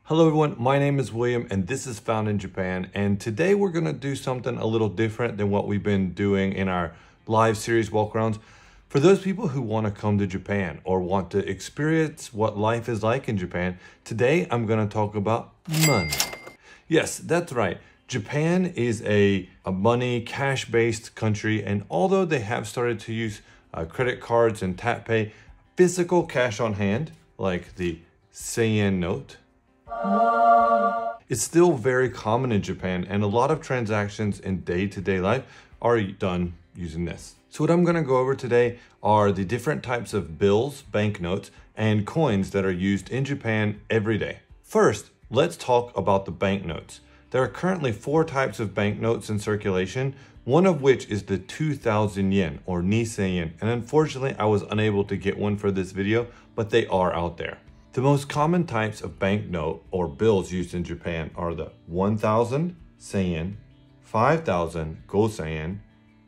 Hello everyone, my name is William and this is Found in Japan, and today we're going to do something a little different than what we've been doing in our live series walkarounds. For those people who want to come to Japan or want to experience what life is like in Japan, today I'm going to talk about money. Yes, that's right. Japan is a money, cash-based country, and although they have started to use credit cards and tap pay, physical cash on hand, like the 1000 note, it's still very common in Japan, and a lot of transactions in day-to-day life are done using this. So what I'm going to go over today are the different types of bills, banknotes, and coins that are used in Japan every day. First, let's talk about the banknotes. There are currently 4 types of banknotes in circulation, one of which is the 2000 yen or Nisei yen, and unfortunately I was unable to get one for this video, but they are out there. The most common types of banknote or bills used in Japan are the 1000 yen, 5000 yen,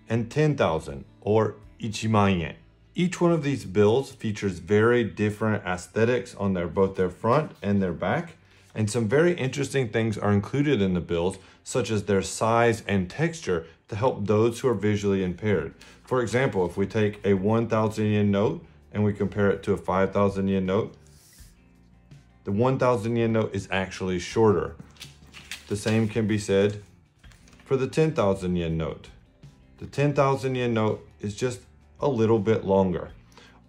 and 10,000 or 1,000,000 yen. Each one of these bills features very different aesthetics on both their front and their back, and some very interesting things are included in the bills, such as their size and texture to help those who are visually impaired. For example, if we take a 1000 yen note and we compare it to a 5000 yen note, the 1000 yen note is actually shorter. The same can be said for the 10,000 yen note. The 10,000 yen note is just a little bit longer.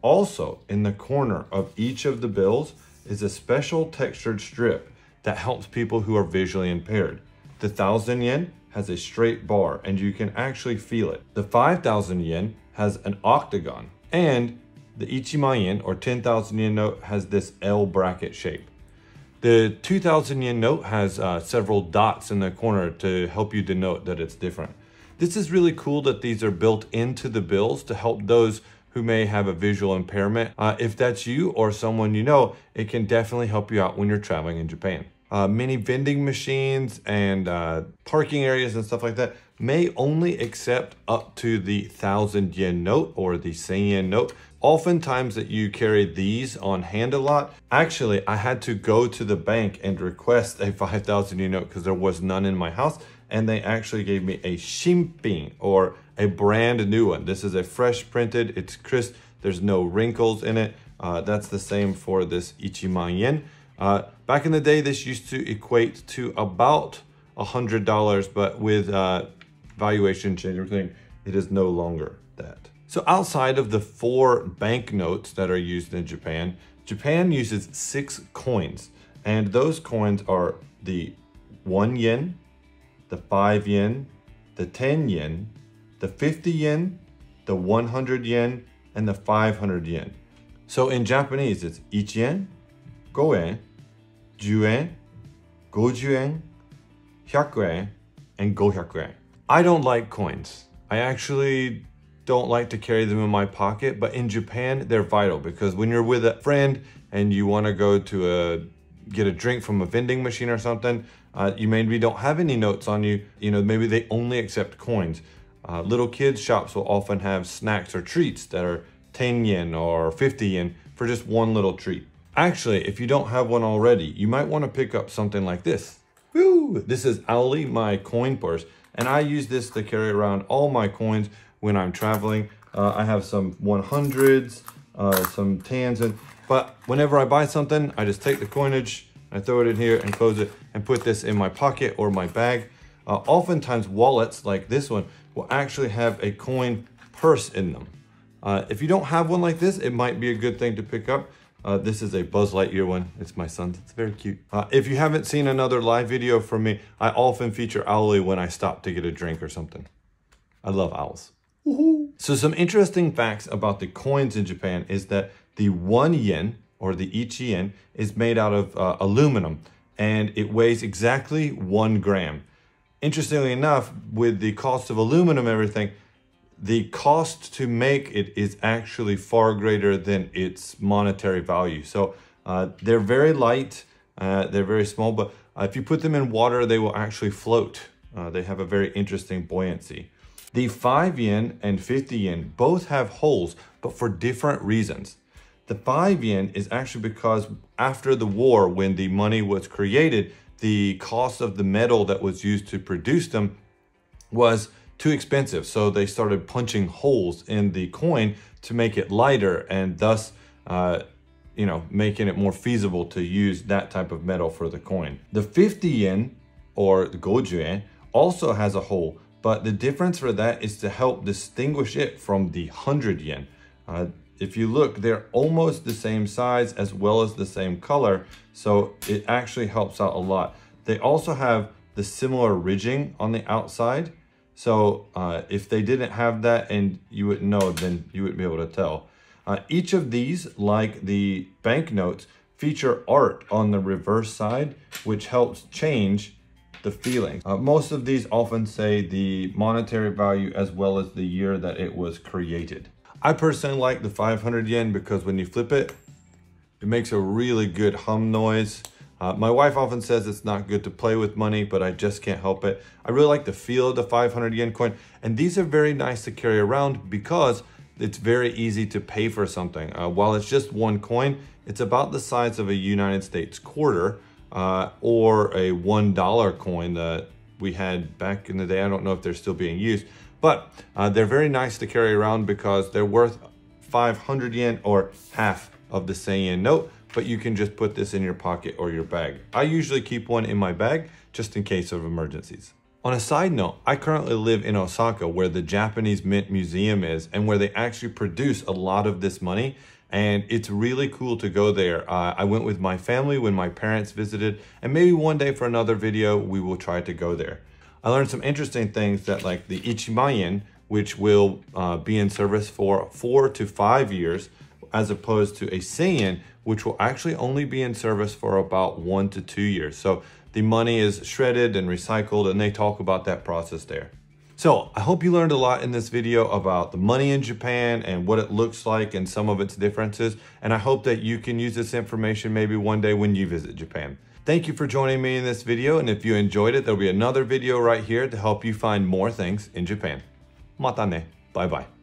Also, in the corner of each of the bills is a special textured strip that helps people who are visually impaired. The 1000 yen has a straight bar and you can actually feel it. The 5000 yen has an octagon, and the 1,000,000 yen or 10,000 yen note has this L bracket shape. The 2000 yen note has several dots in the corner to help you denote that it's different. This is really cool that these are built into the bills to help those who may have a visual impairment. If that's you or someone you know, it can definitely help you out when you're traveling in Japan. Many vending machines and parking areas and stuff like that may only accept up to the 1000 yen note or the 1000 yen note. Oftentimes that you carry these on hand a lot. Actually, I had to go to the bank and request a 5000 yen note because there was none in my house, and they actually gave me a shinpin or a brand new one. This is a fresh printed, it's crisp, there's no wrinkles in it. That's the same for this 1,000,000 yen. Back in the day, this used to equate to about $100, but with valuation change, everything, it is no longer that. So outside of the 4 banknotes that are used in Japan, Japan uses 6 coins, and those coins are the 1 yen, the 5 yen, the 10 yen, the 50 yen, the 100 yen, and the 500 yen. So in Japanese, it's 1 yen, 5 yen, 10 yen, 50 yen, 100 yen, and 500 yen. I don't like coins. I actually don't like to carry them in my pocket, but in Japan, they're vital because when you're with a friend and you want to go to get a drink from a vending machine or something, you maybe don't have any notes on you. You know, maybe they only accept coins. Little kids shops will often have snacks or treats that are 10 yen or 50 yen for just one little treat. Actually, if you don't have one already, you might want to pick up something like this. Woo! This is Auli, my coin purse, and I use this to carry around all my coins when I'm traveling. I have some 100s, some 10s, but whenever I buy something, I just take the coinage, I throw it in here and close it and put this in my pocket or my bag. Oftentimes wallets like this one will actually have a coin purse in them. If you don't have one like this, it might be a good thing to pick up. This is a Buzz Lightyear one. It's my son's. It's very cute. If you haven't seen another live video from me, I often feature Owly when I stop to get a drink or something. I love owls. So some interesting facts about the coins in Japan is that the 1 yen or the 1 yen is made out of aluminum, and it weighs exactly 1 gram. Interestingly enough, with the cost of aluminum and everything, the cost to make it is actually far greater than its monetary value. So they're very light, they're very small, but if you put them in water, they will actually float. They have a very interesting buoyancy. The 5 yen and 50 yen both have holes, but for different reasons. The 5 yen is actually because after the war, when the money was created, the cost of the metal that was used to produce them was too expensive. So they started punching holes in the coin to make it lighter, and thus, making it more feasible to use that type of metal for the coin. The 50 yen or the 50 yen also has a hole, but the difference for that is to help distinguish it from the 100 yen. If you look, they're almost the same size as well as the same color, so it actually helps out a lot. They also have the similar ridging on the outside, so if they didn't have that and you wouldn't know, then you wouldn't be able to tell. Each of these, like the banknotes, feature art on the reverse side, which helps change the feeling. Most of these often say the monetary value as well as the year that it was created. I personally like the 500 yen because when you flip it, it makes a really good hum noise. My wife often says it's not good to play with money, but I just can't help it. I really like the feel of the 500 yen coin, and these are very nice to carry around because it's very easy to pay for something. While it's just one coin, it's about the size of a United States quarter or a $1 coin that we had back in the day. I don't know if they're still being used, but they're very nice to carry around because they're worth 500 yen or half of the 1000 yen note, but you can just put this in your pocket or your bag. I usually keep one in my bag just in case of emergencies. On a side note, I currently live in Osaka, where the Japanese Mint Museum is and where they actually produce a lot of this money, and it's really cool to go there. I went with my family when my parents visited, and maybe one day for another video we will try to go there. I learned some interesting things, that like the Ichimayen, which will be in service for 4 to 5 years, as opposed to a 1000 yen, which will actually only be in service for about 1 to 2 years. So the money is shredded and recycled, and they talk about that process there. So I hope you learned a lot in this video about the money in Japan and what it looks like and some of its differences. And I hope that you can use this information maybe one day when you visit Japan. Thank you for joining me in this video. And if you enjoyed it, there'll be another video right here to help you find more things in Japan. Mata ne. Bye bye.